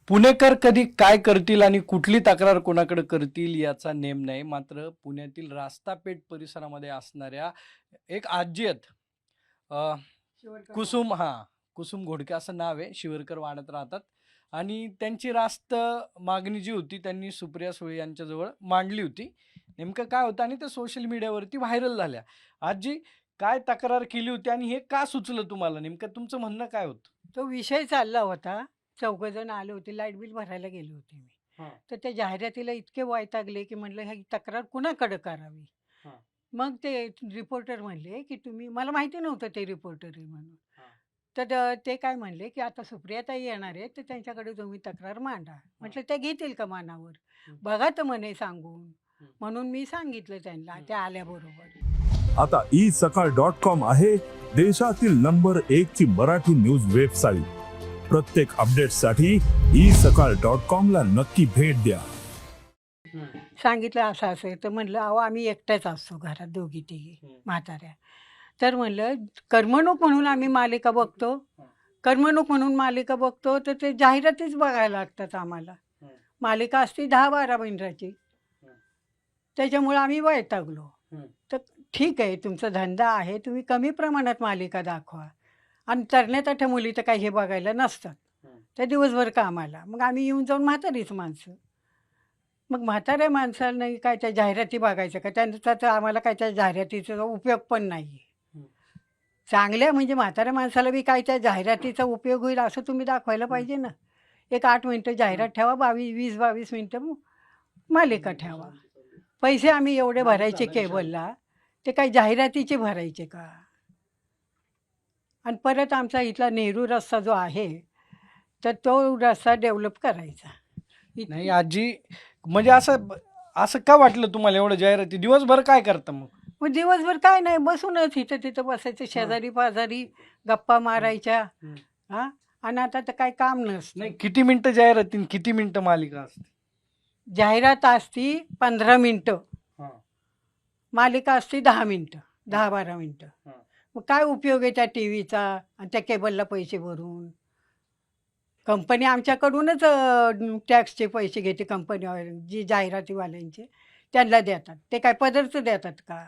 पुणेकर कधी काय करतील आणि कुठली तक्रार कोणाकडे करतील याचा नेम नाही. मात्र पुण्यातील रास्तापेठ परिसरामध्ये असणाऱ्या एक आजी आहेत. अ, कुसुम कुसुम घोडके असं नाव आहे. शिवरकर वाड्यात राहतात आणि त्यांची रास्त मागणी जी होती त्यांनी सुप्रिया सुळे यांच्याजवळ मांडली होती. नेमकं काय होतं आणि ते सोशल मीडियावरती व्हायरल झाल्या. आजी, काय तक्रार केली होती आणि हे का सुचलं तुम्हाला? नेमकं तुमचं म्हणणं काय होतं? तो विषय चालला होता. चौघजण आले होते. लाईट बिल भरायला गेले होते मी. हां, तर त्या जाहिरातीला इतके वैतागले, की म्हणलं ही तक्रार कुणाकडे करावी? हां, मग ते रिपोर्टर म्हणले, की तुम्ही मला माहिती नव्हतं ते रिपोर्टर आहे म्हणून. हां, तर ते काय म्हणले, की आता सुप्रियाताई येणार आहेत, तर त्यांच्याकडे तुम्ही तक्रार मांडा. म्हटलं त्या घेतील का मनावर? हं, बघा तर म्हणे सांगून. हं. म्हणून मी सांगितलं त्यांना त्या आल्याबरोबर. आता isakal.com आहे देशातील नंबर 1 ची मराठी न्यूज वेबसाईट. प्रत्येक अपडेटसाठी isakal.com ला नक्की भेट द्या. सांगितलं असं असं आहे. तर म्हणलं अहो आम्ही एकट्याच असतो घरात दोघी तिघी म्हाताऱ्या. तर म्हणलं करमणूक म्हणून आम्ही मालिका बघतो. करमणूक म्हणून मालिका बघतो तर ते जाहिरातीच बघायला लागतात आम्हाला. मालिका असते 10-12 मिनिटाची. त्याच्यामुळे आम्ही वैतागलो. तर ठीक आहे तुमचा धंदा आहे, तुम्ही कमी प्रमाणात मालिका दाखवा. आणि तरण्या-ताठ्या मुली तर काही हे बघायला नसतात. त्या दिवसभर कामाला. मग आम्ही येऊन जाऊन म्हातारीच माणसं. मग म्हाताऱ्या माणसाला काय त्या जाहिराती बघायचं का? त्यांचा तर आम्हाला काय त्या जाहिरातीचा उपयोग पण नाही आहे. चांगल्या म्हणजे म्हाताऱ्या माणसाला बी काय त्या जाहिरातीचा उपयोग होईल असं तुम्ही दाखवायला पाहिजे ना. एक 8 मिनिटं जाहिरात ठेवा, 20-22 मिनिटं मालिका ठेवा. पैसे आम्ही एवढे भरायचे केबलला, ते काही जाहिरातीचे भरायचे का? आणि परत आमचा इथला नेहरू रस्ता जो आहे, तर तो रस्ता डेव्हलप करायचा. नाही आजी, म्हणजे असं असं का वाटलं तुम्हाला एवढं जाहिराती? दिवसभर काय करता मग? मग दिवसभर काय नाही बसूनच इथं तिथं बसायचं शेजारी पाजारी गप्पा मारायच्या. हां आणि आता तर काही काम नसतं. नाही, किती मिनिटं जाहिराती आणि किती मिनिटं मालिका असते? जाहिरात असती 15 मिनिटं, हां, मालिका असती 10 मिनिटं, 10-12 मिनिटं. हां. मग काय उपयोग आहे त्या टी व्हीचा आणि त्या केबलला पैसे भरून? कंपनी आमच्याकडूनच टॅक्सचे पैसे घेते कंपनी जी जाहिरातीवाल्यांचे त्यांना देतात. ते काय पदरच देतात का?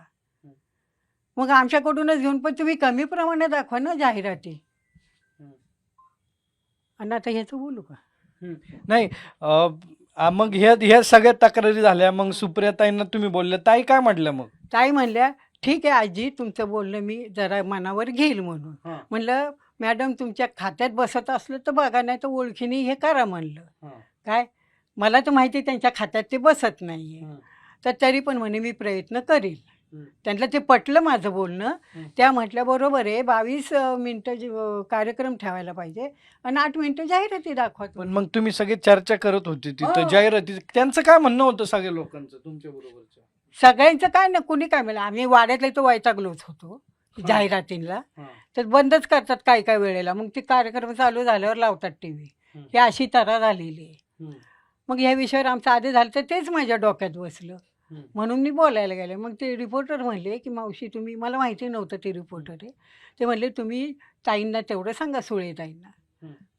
मग आमच्याकडूनच घेऊन पण तुम्ही कमी प्रमाणात दाखवा ना जाहिराती. आणि आता ह्याचं बोलू का? नाही, मग ह्या सगळ्या तक्रारी झाल्या. मग सुप्रियाताईंना तुम्ही बोलले, ताई काय म्हटलं मग? ताई म्हणल्या, "ठीक आहे आजी, तुमचं बोलणं मी जरा मनावर घेईल" म्हणून. म्हणलं, "मॅडम तुमच्या खात्यात बसत असलं तर बघा, नाही तर ओळखीने हे करा" म्हणलं. काय? मला तर माहिती आहे त्यांच्या खात्यात ते बसत नाही आहे. तर तरी पण म्हणे, "मी प्रयत्न करील." त्यांना ते पटलं माझं बोलणं. त्या म्हटल्या, "बरोबर आहे, 22 मिनिटं कार्यक्रम ठेवायला पाहिजे आणि 8 मिनिटं जाहिराती दाखवा पण तुम्ही." मग तुम्ही सगळे चर्चा करत होते तिथं हो. जाहिराती. त्यांचं काय म्हणणं होतं सगळ्या लोकांचं तुमच्या बरोबरचं? सगळ्यांचं काय ना, कुणी काय म्हणलं, आम्ही वाड्यातले तो वैतागलोच होतो जाहिरातींना. तर बंदच करतात काय काय वेळेला. मग ते कार्यक्रम चालू झाल्यावर लावतात टीव्ही. ही अशी तऱ्हा झालेली आहे. मग ह्या विषयावर आमचं आधी झालं तर तेच माझ्या डोक्यात बसलं. म्हणून मी बोलायला गेले. मग ते रिपोर्टर म्हणले, की "मावशी तुम्ही" मला माहिती नव्हतं ते रिपोर्टर आहे. ते म्हणले, "तुम्ही ताईंना तेवढं सांगा सुळे ताईंना."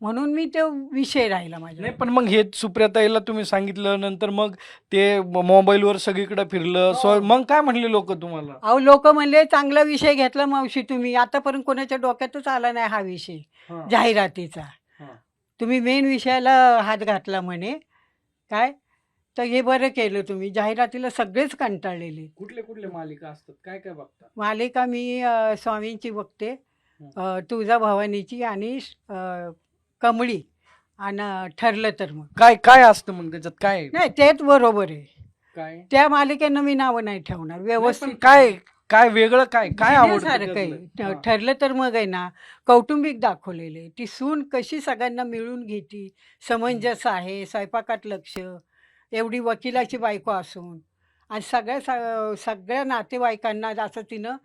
म्हणून मी तो विषय राहिला माझ्या. नाही, पण मग हे सुप्रियाताईला तुम्ही सांगितलं, नंतर मग ते मोबाईलवर सगळीकडे फिरलं. मग काय म्हणले लोक तुम्हाला? अहो लोकं म्हणले, "चांगला विषय घेतला मावशी तुम्ही. आतापर्यंत कोणाच्या डोक्यातच आला नाही हा विषय जाहिरातीचा. तुम्ही मेन विषयाला हात घातला" म्हणे. काय? "तर हे बरं केलं तुम्ही. जाहिरातीला सगळेच कंटाळलेले." कुठले कुठले मालिका असतात, काय काय बघता? मालिका मी स्वामींची बघते, तुळजाभवानीची आणि कमळी आणि ठरलं तर मग. काय काय असतं मग त्याच्यात? काय नाही तेच बरोबर आहे. काय त्या मालिकेनं मी नावं नाही ठेवणार. व्यवस्थित काय काय वेगळं, काय काय आवडतं सारखं आहे. त्यातलं? ठरलं तर मग आहे ना, कौटुंबिक दाखवलेलं आहे. ती सून कशी सगळ्यांना मिळून घेती, समंजस आहे, स्वयंपाकात लक्ष, एवढी वकिलाची बायको असून आणि सगळ्या नातेवाईकांना असं तिनं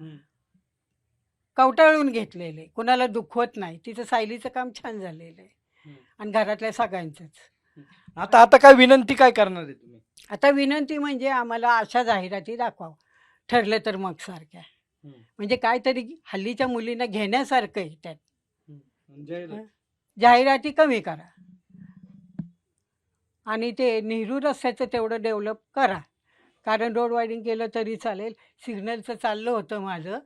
कवटाळून घेतलेलं आहे. कुणाला दुखवत नाही. तिचं सायलीचं काम छान झालेलं आहे आणि घरातल्या सगळ्यांचंच. आता आता काय विनंती काय करणार आहे तुम्ही? आता विनंती म्हणजे आम्हाला अशा जाहिराती दाखवा, ठरलं तर मग सारख्या. म्हणजे काहीतरी हल्लीच्या मुलींना घेण्यासारखं आहे त्यात. जाहिराती कमी करा. आणि ते नेहरू रस्त्याचं तेवढं डेव्हलप करा, कारण रोड वायडिंग केलं तरी चालेल. सिग्नलचं चाललं होतं माझं,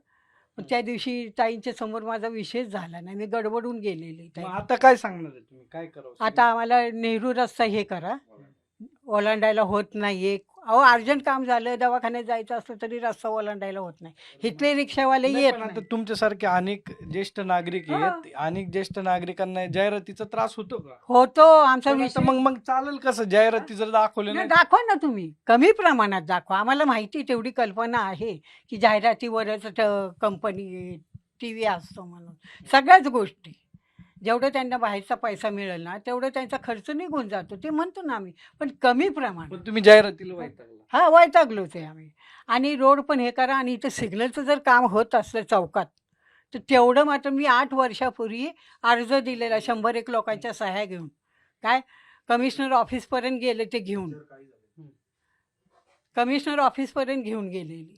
पण त्या दिवशी ताईंच्या समोर माझा विषयच झाला नाही, मी गडबडून गेलेली. मग आता काय सांगणार आहे तुम्ही, काय करावं? आता आम्हाला नेहरू रस्ता हे करा, ओलांडायला होत नाहीये. अहो अर्जंट काम झालं, दवाखान्यात जायचं असलं तरी रस्ता ओलांडायला होत नाही. इथले रिक्षावाले नाही, येत पण आता नाही. तुमच्यासारखे अनेक ज्येष्ठ नागरिक आहेत, अनेक ज्येष्ठ नागरिकांना जाहिरातीचा त्रास होतो का? होतो आमचा पण आता विषय. मग चालेल कसं, जाहिराती जर दाखवले नाही, नाही? दाखवा ना तुम्ही, कमी प्रमाणात दाखवा. आम्हाला माहिती तेवढी कल्पना आहे की जाहिरातीवरच कंपनी टी व्ही असतो म्हणून. सगळ्याच गोष्टी जेवढं त्यांना बाहेरचा पैसा मिळेल ना तेवढं त्यांचा खर्च निघून जातो, ते म्हणतो ना आम्ही, पण कमी प्रमाणात. पण तुम्ही जाहिरातीला वैतागला. हा, वैतागलोच आहे आम्ही. आणि रोड पण हे करा. आणि इथं सिग्नलचं जर काम होत असलं चौकात, तर तेवढं मात्र मी 8 वर्षापूर्वी अर्ज दिलेला 101 लोकांच्या सह्या घेऊन. काय कमिशनर ऑफिसपर्यंत गेले ते घेऊन, कमिशनर ऑफिसपर्यंत घेऊन गेलेली,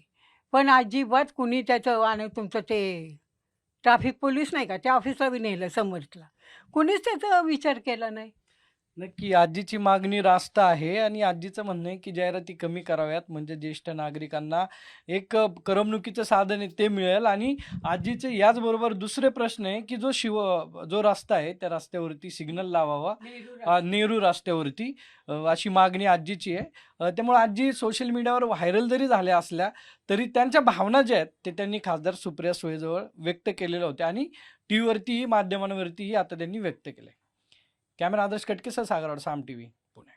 पण अजिबात कुणी त्याचं. आणि तुमचं ते ट्रॅफिक पोलीस नाही का, त्या ऑफिसला बी नेलं समर्थला, कुणीच त्याचा विचार केला नाही. नक्की आजीची मागणी रास्त आहे आणि आजीचं म्हणणं आहे की जाहिराती कमी कराव्यात, म्हणजे ज्येष्ठ नागरिकांना एक करमणुकीचं साधन आहे ते मिळेल. आणि आजीचे याचबरोबर दुसरे प्रश्न आहे की जो रस्ता आहे त्या रस्त्यावरती सिग्नल लावावा, नेहरू रस्त्यावरती, अशी मागणी आजीची आहे. त्यामुळे आजी सोशल मीडियावर व्हायरल जरी झाल्या असल्या तरी त्यांच्या भावना ज्या आहेत ते त्यांनी खासदार सुप्रिया सुळेजवळ व्यक्त केलेल्या होत्या आणि टी व्हीवरतीही, माध्यमांवरतीही आता त्यांनी व्यक्त केले. कॅमेरा आदर्श कटकेसह सागर, साम टीव्ही, पुणे.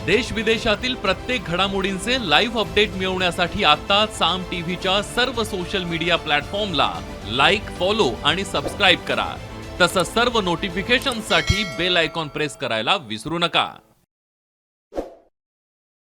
देश विदेशातील प्रत्येक घडामोडींचे लाईव्ह अपडेट मिळवण्यासाठी आता साम टीव्हीच्या सर्व सोशल मीडिया प्लॅटफॉर्मला लाईक, फॉलो आणि सबस्क्राईब करा. तसंच सर्व नोटिफिकेशनसाठी बेल आयकॉन प्रेस करायला विसरू नका.